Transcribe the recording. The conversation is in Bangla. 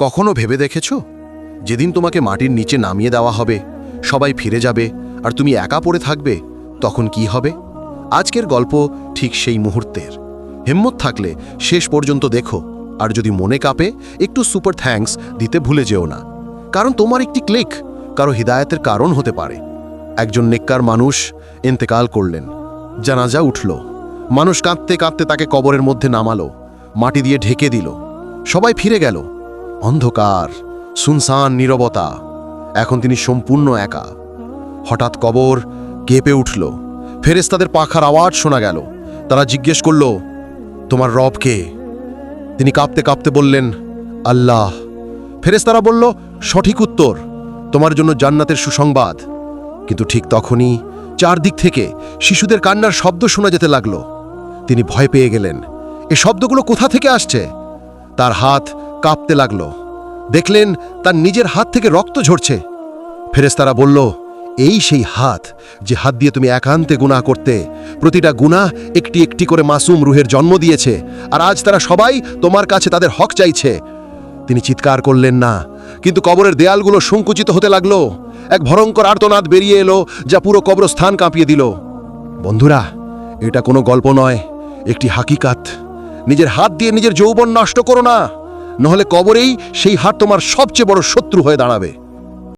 কখনো ভেবে দেখেছো যেদিন তোমাকে মাটির নিচে নামিয়ে দেওয়া হবে, সবাই ফিরে যাবে আর তুমি একা পড়ে থাকবে, তখন কি হবে? আজকের গল্প ঠিক সেই মুহূর্তের। হিম্মত থাকলে শেষ পর্যন্ত দেখো, আর যদি মনে কাঁপে একটু সুপার থ্যাঙ্কস দিতে ভুলে যেও না, কারণ তোমার একটি ক্লিক কারো হিদায়াতের কারণ হতে পারে। একজন নেককার মানুষ ইন্তেকাল করলেন, জানাজা উঠল, মানুষ কাঁদতে কাঁদতে তাকে কবরের মধ্যে নামালো, মাটি দিয়ে ঢেকে দিল, সবাই ফিরে গেল। অন্ধকার, সুনসান নীরবতা। এখন তিনি সম্পূর্ণ একা। হঠাৎ কবর কেঁপে উঠল, ফেরেশতাদের পাখার আওয়াজ শোনা গেল। তারা জিজ্ঞেস করল, তোমার রব কে? তিনি কাঁপতে কাঁপতে বললেন, আল্লাহ। ফেরেশতারা বলল, সঠিক উত্তর, তোমার জন্য জান্নাতের সুসংবাদ। কিন্তু ঠিক তখনই চারদিক থেকে শিশুদের কান্নার শব্দ শোনা যেতে লাগলো। তিনি ভয় পেয়ে গেলেন, এ শব্দগুলো কোথা থেকে আসছে? তার হাত কাঁপতে লাগলো। দেখলেন তার নিজের হাত থেকে রক্ত ঝরছে। ফেরেশতারা বলল, এই সেই হাত যে হাত দিয়ে তুমি একান্তে গুনাহ করতে। প্রতিটা গুনাহ একটি একটি করে মাসুম রুহের জন্ম দিয়েছে, আর আজ তারা সবাই তোমার কাছে তাদের হক চাইছে। তিনি চিৎকার করলেন না, কিন্তু কবরের দেয়ালগুলো সংকুচিত হতে লাগলো। এক ভয়ঙ্কর আর্তনাদ বেরিয়ে এলো, যা পুরো কবরস্থান কাঁপিয়ে দিল। বন্ধুরা, এটা কোনো গল্প নয়, একটি হাকিকাত। নিজের হাত দিয়ে নিজের যৌবন নষ্ট করো না, নহলে কবরেই সেই হাত তোমার সবচেয়ে বড় শত্রু হয়ে দাঁড়াবে।